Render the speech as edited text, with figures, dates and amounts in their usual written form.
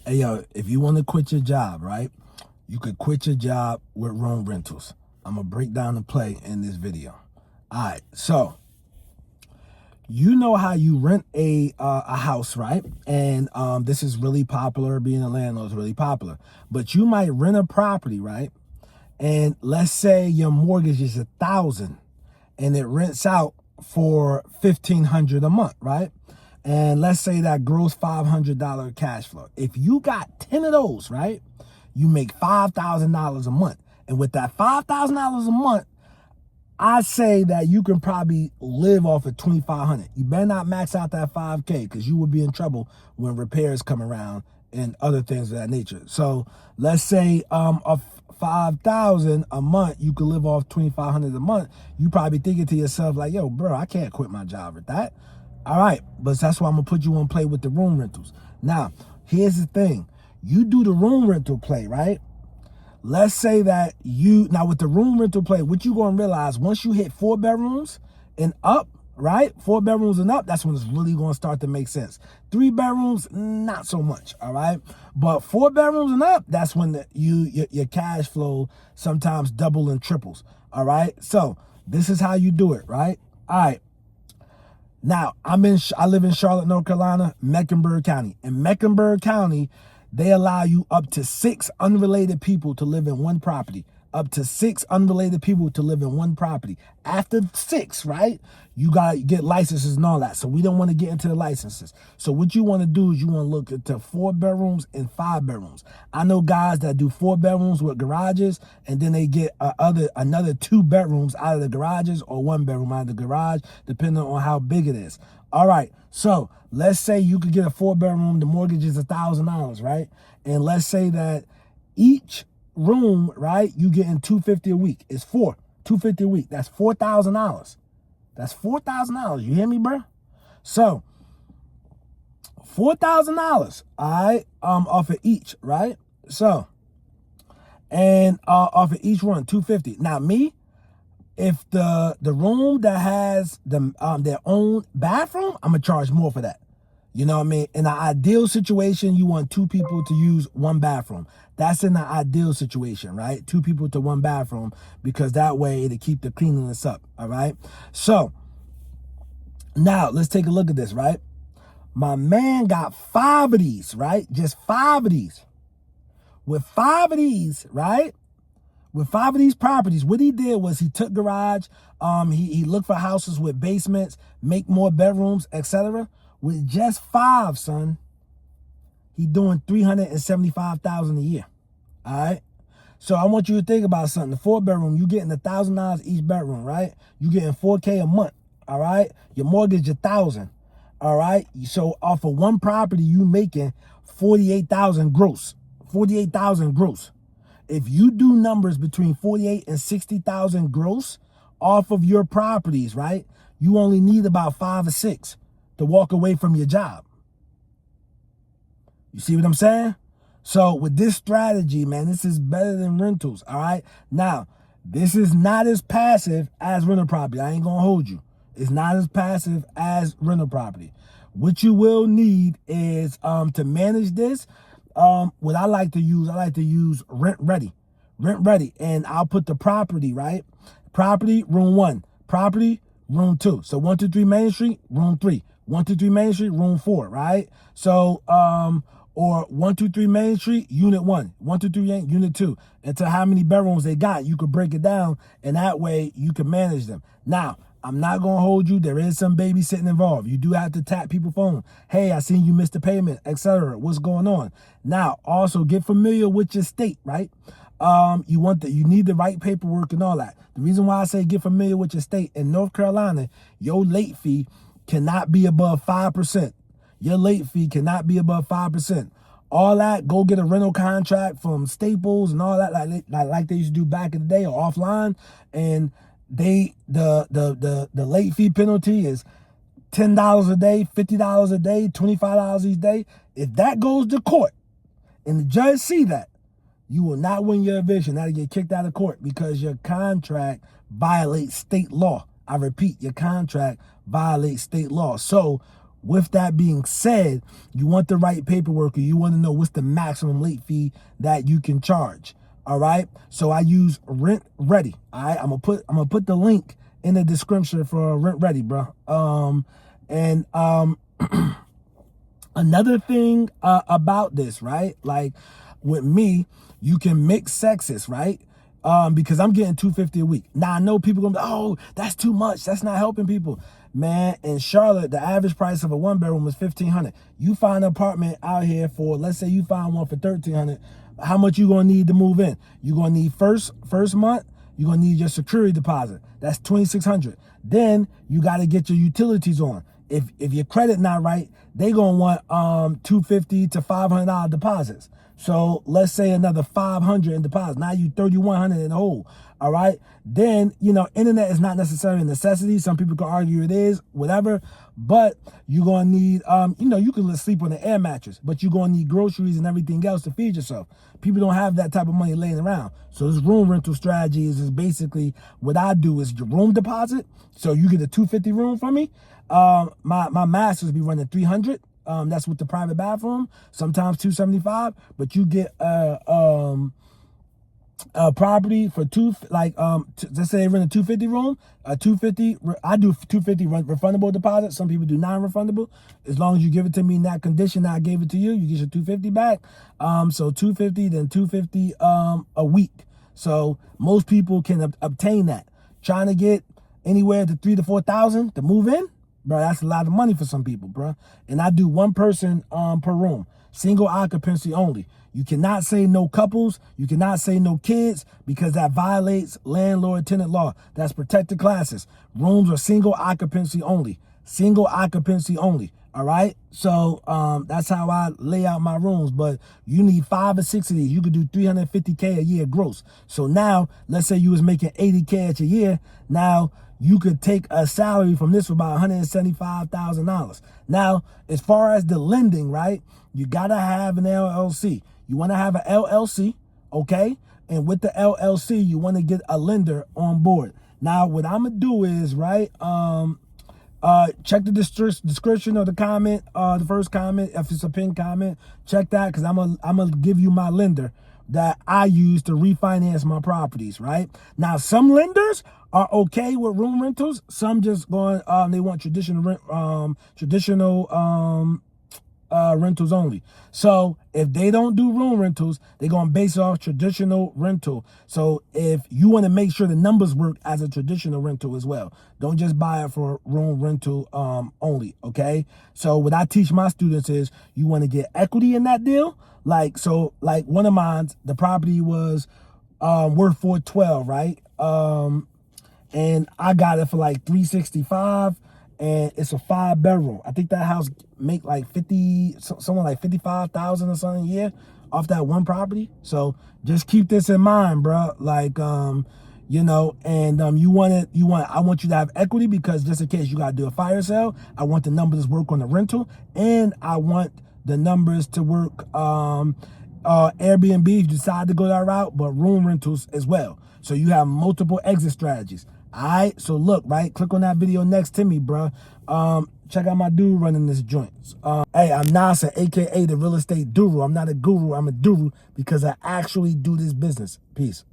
Hey, yo, if you want to quit your job, right, you could quit your job with room rentals. I'm going to break down the play in this video. All right, so you know how you rent a house, right? And this is really popular. Being a landlord is really popular. But you might rent a property, right? And let's say your mortgage is $1,000 and it rents out for $1,500 a month, right? And let's say that gross $500 cash flow. If you got 10 of those, right, you make $5,000 a month. And with that $5,000 a month, I say that you can probably live off of $2,500. You better not max out that $5K because you will be in trouble when repairs come around and other things of that nature. So let's say of $5,000 a month, you could live off $2,500 a month. You probably thinking to yourself like, yo, bro, I can't quit my job with that. All right, but that's why I'm gonna put you on play with the room rentals. Now, here's the thing. You do the room rental play, right? Let's say that now with the room rental play, what you gonna realize once you hit 4 bedrooms and up, right? 4 bedrooms and up, that's when it's really gonna start to make sense. 3 bedrooms, not so much, all right? But 4 bedrooms and up, that's when your cash flow sometimes double and triples, all right? So this is how you do it, right? All right. Now, I live in Charlotte, North Carolina, Mecklenburg County. In Mecklenburg County, they allow you up to 6 unrelated people to live in one property. Up to 6 unrelated people to live in one property. After 6, right, you got to get licenses and all that. So we don't want to get into the licenses. So what you want to do is you want to look into 4 bedrooms and 5 bedrooms. I know guys that do 4 bedrooms with garages, and then they get another 2 bedrooms out of the garages or 1 bedroom out of the garage, depending on how big it is. All right, so let's say you could get a 4 bedroom, the mortgage is $1,000, right? And let's say that each room, right, you getting $250 a week. It's $250 a week. That's $4,000. That's $4,000. You hear me, bro? So $4,000, all right, off of each, right? So, and off of each one, $250. Now me, if the room that has their own bathroom, I'm gonna charge more for that. You know what I mean? In an ideal situation, you want 2 people to use 1 bathroom. That's in the ideal situation, right? 2 people to 1 bathroom, because that way it'll keep the cleanliness up, all right? So now let's take a look at this, right? My man got 5 of these, right? Just 5 of these. With 5 of these, right? With 5 of these properties, what he did was he took garage, he looked for houses with basements, make more bedrooms, etc. With just 5, son, he doing $375,000 a year. All right. So I want you to think about something. The 4 bedroom, you getting $1,000 each bedroom, right? You getting $4K a month. All right. Your mortgage $1,000. All right. So off of 1 property, you making $48,000 gross. $48,000 gross. If you do numbers between $48,000 and $60,000 gross off of your properties, right? You only need about 5 or 6 to walk away from your job. You see what I'm saying? So with this strategy, man, this is better than rentals, all right? Now, this is not as passive as rental property. I ain't going to hold you. It's not as passive as rental property. What you will need is to manage this. What I like to use Rent Ready. Rent Ready. And I'll put the property, right? Property, room 1. Property, room 2. So 123 Main Street, room 3. 123 Main Street, room 4, right? So, or 123 Main Street, unit 1. 123 unit 2. And to how many bedrooms they got, you could break it down, and that way you can manage them. Now, I'm not going to hold you. There is some babysitting involved. You do have to tap people's phone. Hey, I seen you missed a payment, etc. What's going on? Now, also get familiar with your state, right? You need the right paperwork and all that. The reason why I say get familiar with your state, in North Carolina, your late fee cannot be above 5%. Your late fee cannot be above 5%. All that, go get a rental contract from Staples and all that, like they used to do back in the day, or offline, and the late fee penalty is $10 a day, $50 a day, $25 each day. If that goes to court and the judge see that, you will not win your eviction. That'll get kicked out of court because your contract violates state law. I repeat, your contract violates state law. So with that being said, you want the right paperwork, or you want to know what's the maximum late fee that you can charge. All right. So I use Rent Ready. All right. I'm gonna put the link in the description for Rent Ready, bro. Another thing about this, right? Like with me, you can mix sexes, right? Because I'm getting $250 a week. Now I know people gonna be, oh, that's too much. That's not helping people. Man, in Charlotte, the average price of a 1-bedroom is $1,500. You find an apartment out here for, let's say you find one for $1,300. How much you gonna need to move in? You're gonna need first month, you're gonna need your security deposit. That's $2,600. Then you gotta get your utilities on. If your credit not right, they gonna want $250 to $500 deposits. So let's say another $500 in deposit. Now you $3,100 in the hole. All right. Then, internet is not necessarily a necessity. Some people can argue it is, whatever. But you're gonna need, you can sleep on an air mattress, but you're gonna need groceries and everything else to feed yourself. People don't have that type of money laying around. So this room rental strategy is basically what I do is your room deposit. So you get a $250 room from me. My masters be running $300. That's with the private bathroom. Sometimes $275. But you get a property for let's say they rent a $250 room, a $250. I do $250 refundable deposit. Some people do non-refundable. As long as you give it to me in that condition, I gave it to you. You get your $250 back. So $250, then $250 a week. So most people can obtain that. Trying to get anywhere to $3,000 to $4,000 to move in, bro, that's a lot of money for some people, bro. And I do one person per room, single occupancy only. You cannot say no couples. You cannot say no kids because that violates landlord-tenant law. That's protected classes. Rooms are single occupancy only. Single occupancy only. All right. So that's how I lay out my rooms. But you need 5 or 6 of these. You could do $350K a year gross. So now, let's say you was making $80K a year. Now you could take a salary from this for about $175,000. Now, as far as the lending, right? You gotta have an LLC. You want to have an LLC, okay? And with the LLC, you want to get a lender on board. Now, what I'm gonna do is, right? Check the description of the comment, the first comment. If it's a pinned comment, check that because I'm gonna give you my lender that I use to refinance my properties. Right now, some lenders are okay with room rentals. Some just going, they want traditional rentals only. So if they don't do room rentals, they're going to base off traditional rental. So if you want to make sure the numbers work as a traditional rental as well, don't just buy it for room rental only. Okay. So what I teach my students is you want to get equity in that deal. Like one of mine, the property was worth $412, right? And I got it for like $365. And it's a 5-bedroom. I think that house make like something like $55,000 or something a year off that one property. So just keep this in mind, bro. Like, I want you to have equity because just in case you got to do a fire sale, I want the numbers to work on the rental, and I want the numbers to work Airbnb if you decide to go that route, but room rentals as well. So you have multiple exit strategies. All right, so look, right, click on that video next to me, bro. Check out my dude running this joint. Hey, I'm Nasser, aka the real estate guru. I'm not a guru, I'm a guru because I actually do this business. Peace.